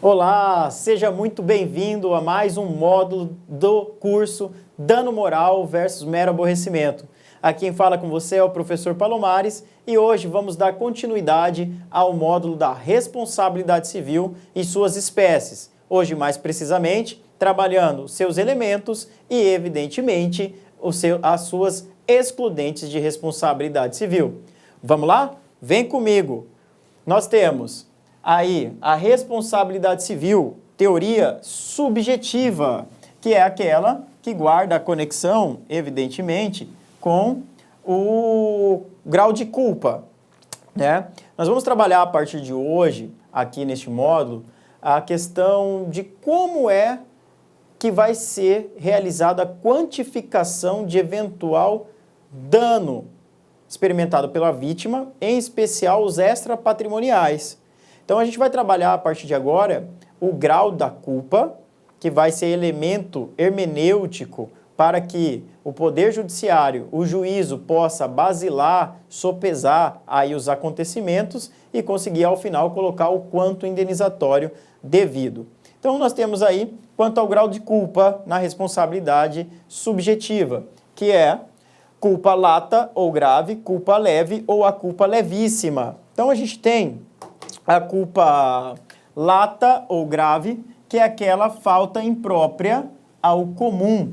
Olá, seja muito bem-vindo a mais um módulo do curso Dano Moral versus Mero Aborrecimento. Aqui quem fala com você é o professor Palomares e hoje vamos dar continuidade ao módulo da responsabilidade civil e suas espécies. Hoje, mais precisamente, trabalhando seus elementos e, evidentemente, as suas excludentes de responsabilidade civil. Vamos lá? Vem comigo! Nós temos aí a responsabilidade civil, teoria subjetiva, que é aquela que guarda a conexão, evidentemente, com o grau de culpa, né? Nós vamos trabalhar a partir de hoje, aqui neste módulo, a questão de como é que vai ser realizada a quantificação de eventual dano experimentado pela vítima, em especial os extrapatrimoniais. Então, a gente vai trabalhar a partir de agora o grau da culpa, que vai ser elemento hermenêutico para que o Poder Judiciário, o juízo, possa basilar, sopesar aí os acontecimentos e conseguir, ao final, colocar o quanto indenizatório devido. Então, nós temos aí quanto ao grau de culpa na responsabilidade subjetiva, que é culpa lata ou grave, culpa leve ou a culpa levíssima. Então, a gente tem a culpa lata ou grave, que é aquela falta imprópria ao comum.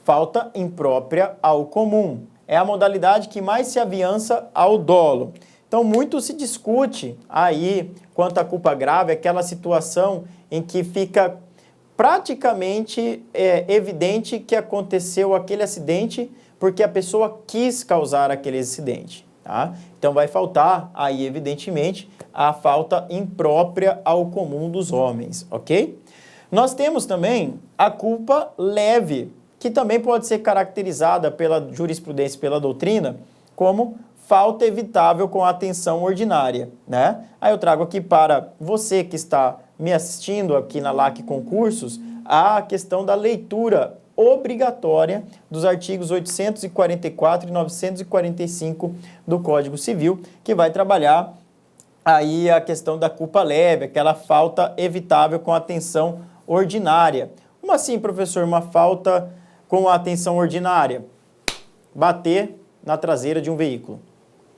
Falta imprópria ao comum. É a modalidade que mais se aviança ao dolo. Então, muito se discute aí quanto à culpa grave, aquela situação em que fica praticamente evidente que aconteceu aquele acidente porque a pessoa quis causar aquele acidente. Tá? Então, vai faltar aí, evidentemente, a falta imprópria ao comum dos homens, ok? Nós temos também a culpa leve, que também pode ser caracterizada pela jurisprudência e pela doutrina como falta evitável com atenção ordinária, né? Aí eu trago aqui para você que está me assistindo aqui na LAC Concursos a questão da leitura obrigatória dos artigos 844 e 945 do Código Civil, que vai trabalhar aí a questão da culpa leve, aquela falta evitável com atenção ordinária. Como assim, professor, uma falta com atenção ordinária? Bater na traseira de um veículo.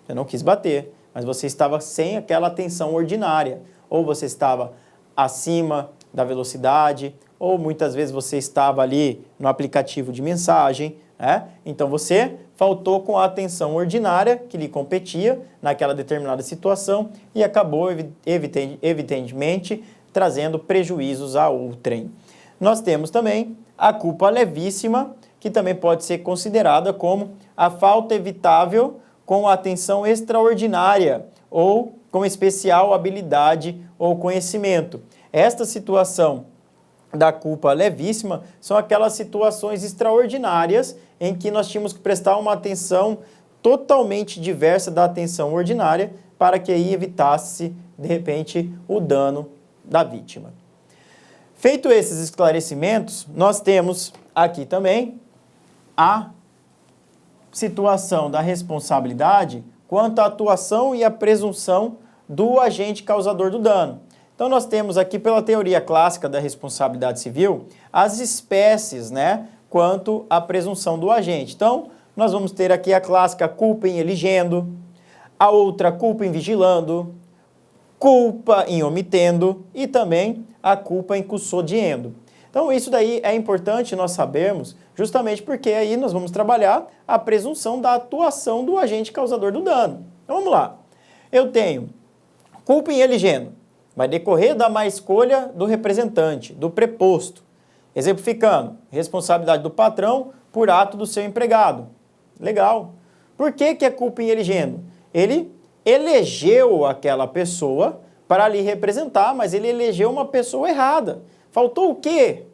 Você não quis bater, mas você estava sem aquela atenção ordinária. Ou você estava acima da velocidade, ou muitas vezes você estava ali no aplicativo de mensagem, né? Então você faltou com a atenção ordinária que lhe competia naquela determinada situação e acabou, evidentemente, trazendo prejuízos a outrem. Nós temos também a culpa levíssima, que também pode ser considerada como a falta evitável com atenção extraordinária ou com especial habilidade ou conhecimento. Esta situação da culpa levíssima são aquelas situações extraordinárias em que nós tínhamos que prestar uma atenção totalmente diversa da atenção ordinária para que aí evitasse, de repente, o dano da vítima. Feito esses esclarecimentos, nós temos aqui também a situação da responsabilidade quanto à atuação e à presunção do agente causador do dano. Então, nós temos aqui, pela teoria clássica da responsabilidade civil, as espécies, né, quanto à presunção do agente. Então, nós vamos ter aqui a clássica culpa em eligendo, a outra culpa em vigilando, culpa em omitendo e também a culpa em custodiando. Então, isso daí é importante nós sabermos, justamente porque aí nós vamos trabalhar a presunção da atuação do agente causador do dano. Então, vamos lá. Eu tenho culpa em eligendo. Vai decorrer da má escolha do representante, do preposto. Exemplificando, responsabilidade do patrão por ato do seu empregado. Legal. Por que é culpa em eligendo? Ele elegeu aquela pessoa para lhe representar, mas ele elegeu uma pessoa errada. Faltou o quê?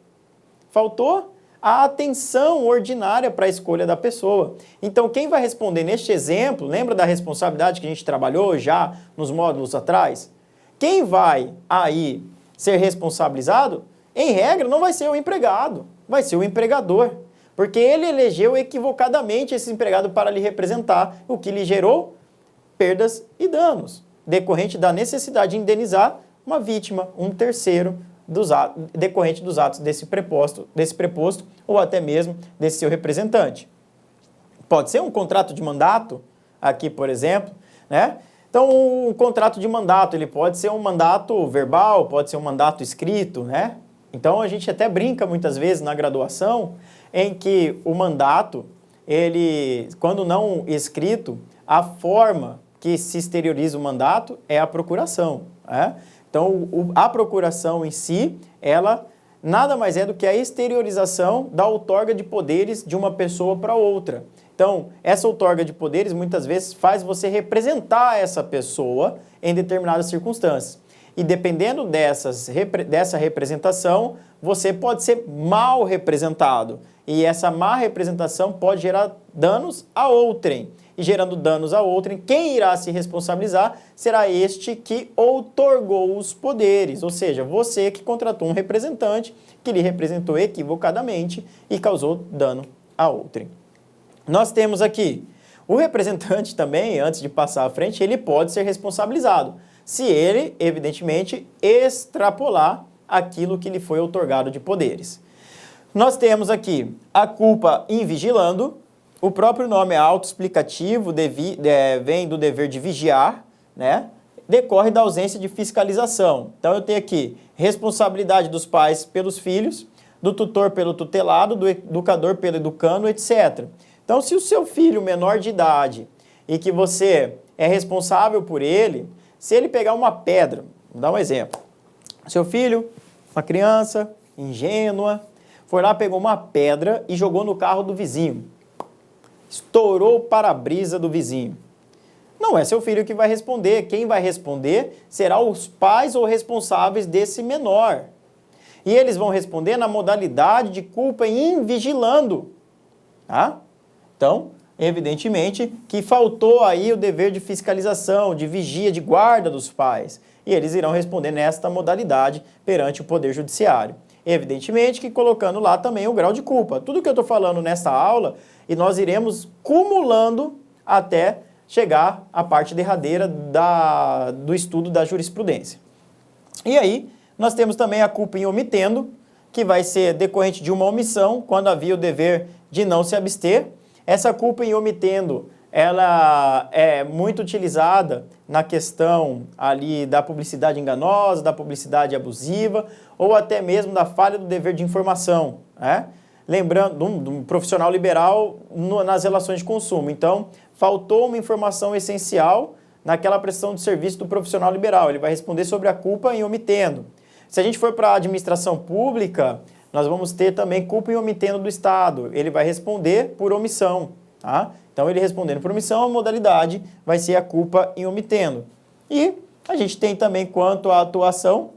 Faltou a atenção ordinária para a escolha da pessoa. Então, quem vai responder neste exemplo, lembra da responsabilidade que a gente trabalhou já nos módulos atrás? Quem vai aí ser responsabilizado, em regra, não vai ser o empregado, vai ser o empregador. Porque ele elegeu equivocadamente esse empregado para lhe representar, o que lhe gerou perdas e danos, decorrente da necessidade de indenizar uma vítima, um terceiro, decorrente dos atos desse preposto ou até mesmo desse seu representante. Pode ser um contrato de mandato, aqui por exemplo, né? Então, um contrato de mandato, ele pode ser um mandato verbal, pode ser um mandato escrito, né? Então, a gente até brinca muitas vezes na graduação em que o mandato, ele, quando não escrito, a forma que se exterioriza o mandato é a procuração, né? Então, a procuração em si, ela nada mais é do que a exteriorização da outorga de poderes de uma pessoa para outra. Então, essa outorga de poderes muitas vezes faz você representar essa pessoa em determinadas circunstâncias. E dependendo dessa representação, você pode ser mal representado. E essa má representação pode gerar danos a outrem. E gerando danos a outrem, quem irá se responsabilizar será este que outorgou os poderes. Ou seja, você que contratou um representante que lhe representou equivocadamente e causou dano a outrem. Nós temos aqui o representante também, antes de passar à frente, ele pode ser responsabilizado, se ele, evidentemente, extrapolar aquilo que lhe foi outorgado de poderes. Nós temos aqui a culpa invigilando, o próprio nome é autoexplicativo, vem do dever de vigiar, né? Decorre da ausência de fiscalização. Então eu tenho aqui responsabilidade dos pais pelos filhos, do tutor pelo tutelado, do educador pelo educando, etc. Então, se o seu filho menor de idade e que você é responsável por ele, se ele pegar uma pedra, vou dar um exemplo. Seu filho, uma criança ingênua, foi lá, pegou uma pedra e jogou no carro do vizinho. Estourou o para-brisa do vizinho. Não é seu filho que vai responder. Quem vai responder será os pais ou responsáveis desse menor. E eles vão responder na modalidade de culpa invigilando. Tá? Então, evidentemente que faltou aí o dever de fiscalização, de vigia, de guarda dos pais. E eles irão responder nesta modalidade perante o Poder Judiciário. Evidentemente que colocando lá também o grau de culpa. Tudo que eu estou falando nessa aula, e nós iremos cumulando até chegar à parte derradeira do estudo da jurisprudência. E aí, nós temos também a culpa em omitendo, que vai ser decorrente de uma omissão, quando havia o dever de não se abster. Essa culpa em omitendo, ela é muito utilizada na questão ali da publicidade enganosa, da publicidade abusiva, ou até mesmo da falha do dever de informação, né? Lembrando, de um profissional liberal nas relações de consumo. Então, faltou uma informação essencial naquela prestação de serviço do profissional liberal. Ele vai responder sobre a culpa em omitendo. Se a gente for para a administração pública, nós vamos ter também culpa em omitendo do Estado. Ele vai responder por omissão, tá? Então, ele respondendo por omissão, a modalidade vai ser a culpa em omitendo. E a gente tem também, quanto à atuação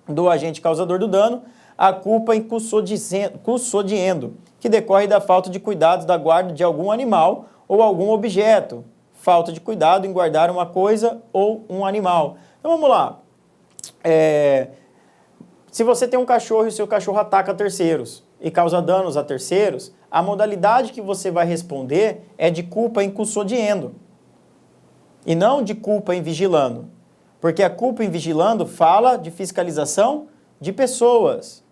do agente causador do dano, a culpa em custodiendo, que decorre da falta de cuidados da guarda de algum animal ou algum objeto. Falta de cuidado em guardar uma coisa ou um animal. Então, vamos lá. Se você tem um cachorro e o seu cachorro ataca terceiros e causa danos a terceiros, a modalidade que você vai responder é de culpa em custodiendo e não de culpa em vigilando. Porque a culpa em vigilando fala de fiscalização de pessoas.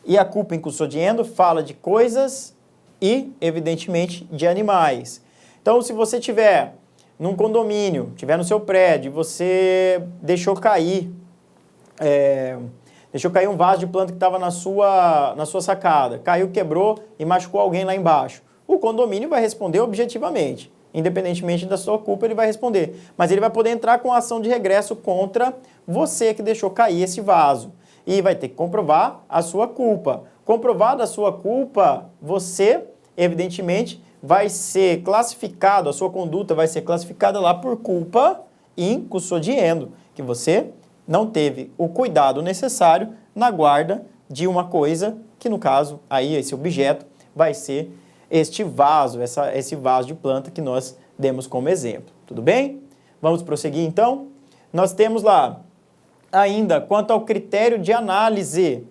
E a culpa em custodiando fala de coisas e, evidentemente, de animais. Então, se você tiver num condomínio, tiver no seu prédio, você deixou cair um vaso de planta que estava na sua sacada, caiu, quebrou e machucou alguém lá embaixo. O condomínio vai responder objetivamente. Independentemente da sua culpa, ele vai responder. Mas ele vai poder entrar com a ação de regresso contra você que deixou cair esse vaso. E vai ter que comprovar a sua culpa. Comprovada a sua culpa, você, evidentemente, vai ser classificado, a sua conduta vai ser classificada lá por culpa in custodiendo, que você não teve o cuidado necessário na guarda de uma coisa, que no caso, aí esse objeto vai ser este vaso, esse vaso de planta que nós demos como exemplo. Tudo bem? Vamos prosseguir então? Nós temos lá ainda quanto ao critério de análise.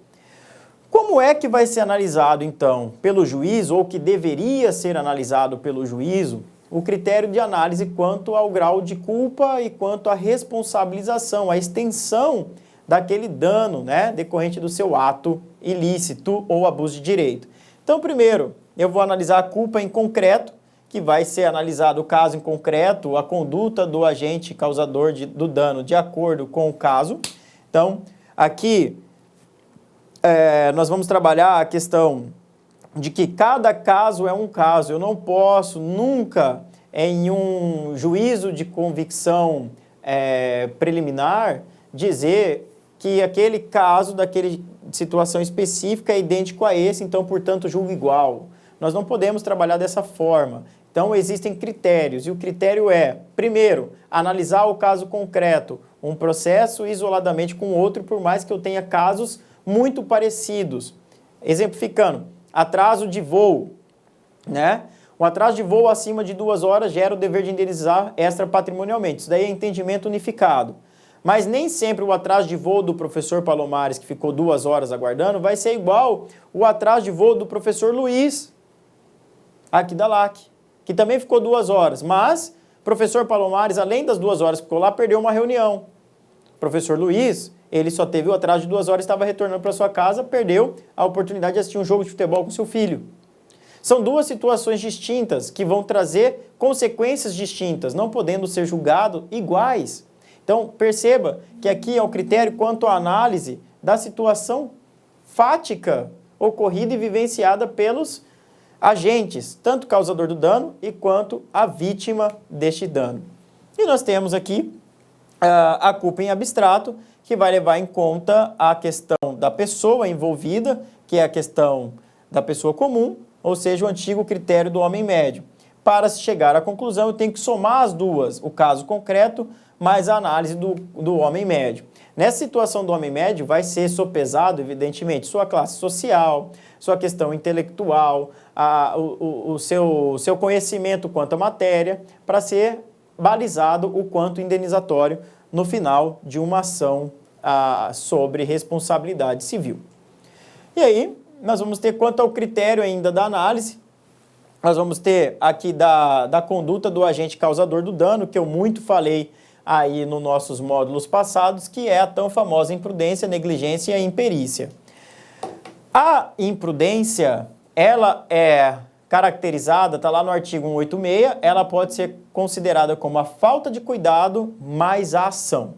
Como é que vai ser analisado então pelo juízo, ou que deveria ser analisado pelo juízo, o critério de análise quanto ao grau de culpa e quanto à responsabilização, a extensão daquele dano, né, decorrente do seu ato ilícito ou abuso de direito. Então, primeiro, eu vou analisar a culpa em concreto, que vai ser analisado o caso em concreto, a conduta do agente causador do dano de acordo com o caso. Então, aqui nós vamos trabalhar a questão de que cada caso é um caso. Eu não posso nunca, em um juízo de convicção preliminar, dizer que aquele caso, daquela situação específica é idêntico a esse, então, portanto, julgo igual. Nós não podemos trabalhar dessa forma. Então, existem critérios, e o critério é, primeiro, analisar o caso concreto, um processo isoladamente com outro, por mais que eu tenha casos muito parecidos. Exemplificando, atraso de voo, né? Um atraso de voo acima de 2 horas gera o dever de indenizar extrapatrimonialmente. Isso daí é entendimento unificado. Mas nem sempre o atraso de voo do professor Palomares, que ficou 2 horas aguardando, vai ser igual o atraso de voo do professor Luiz, aqui da LAC, que também ficou 2 horas. Mas o professor Palomares, além das 2 horas que ficou lá, perdeu uma reunião. O professor Luiz, ele só teve o atraso de 2 horas, estava retornando para sua casa, perdeu a oportunidade de assistir um jogo de futebol com seu filho. São 2 situações distintas que vão trazer consequências distintas, não podendo ser julgados iguais. Então, perceba que aqui é o critério quanto à análise da situação fática ocorrida e vivenciada pelos agentes, tanto causador do dano e quanto a vítima deste dano. E nós temos aqui a culpa em abstrato, que vai levar em conta a questão da pessoa envolvida, que é a questão da pessoa comum, ou seja, o antigo critério do homem médio. Para se chegar à conclusão, eu tenho que somar as duas, o caso concreto mais a análise do homem médio. Nessa situação do homem médio, vai ser sopesado, evidentemente, sua classe social, sua questão intelectual, o seu conhecimento quanto à matéria, para ser balizado o quanto indenizatório no final de uma ação sobre responsabilidade civil. E aí, nós vamos ter quanto ao critério ainda da análise, nós vamos ter aqui da conduta do agente causador do dano, que eu muito falei aí nos nossos módulos passados, que é a tão famosa imprudência, negligência e imperícia. A imprudência, ela é caracterizada, está lá no artigo 186, ela pode ser considerada como a falta de cuidado mais a ação.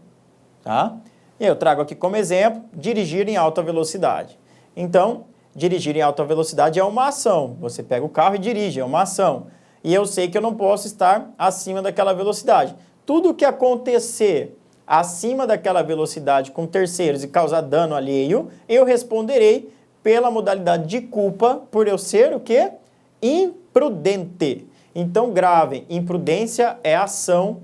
Tá? E eu trago aqui como exemplo, dirigir em alta velocidade. Então, dirigir em alta velocidade é uma ação. Você pega o carro e dirige, é uma ação. E eu sei que eu não posso estar acima daquela velocidade. Tudo que acontecer acima daquela velocidade com terceiros e causar dano alheio, eu responderei pela modalidade de culpa por eu ser o quê? Imprudente. Então, gravem, imprudência é ação,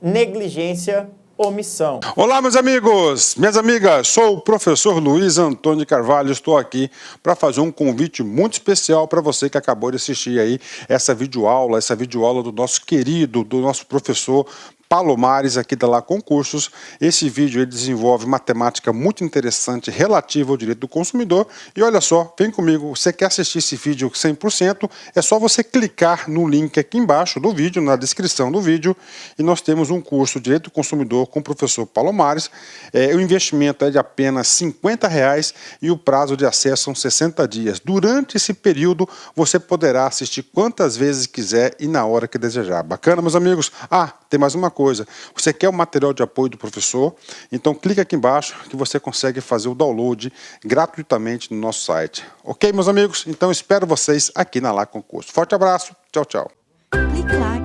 negligência, omissão. Olá, meus amigos, minhas amigas, sou o professor Luiz Antônio de Carvalho, estou aqui para fazer um convite muito especial para você que acabou de assistir aí essa videoaula do nosso querido, do nosso professor Palomares aqui da LA Concursos. Esse vídeo ele desenvolve matemática muito interessante relativa ao direito do consumidor. E olha só, vem comigo, você quer assistir esse vídeo 100%, é só você clicar no link aqui embaixo do vídeo, na descrição do vídeo, e nós temos um curso Direito do Consumidor com o professor Palomares. O investimento é de apenas R$50 e o prazo de acesso são 60 dias. Durante esse período, você poderá assistir quantas vezes quiser e na hora que desejar. Bacana, meus amigos? Tem mais uma coisa. Você quer o material de apoio do professor? Então clica aqui embaixo que você consegue fazer o download gratuitamente no nosso site. Ok, meus amigos? Então espero vocês aqui na LA Concurso. Forte abraço. Tchau, tchau. Clique lá.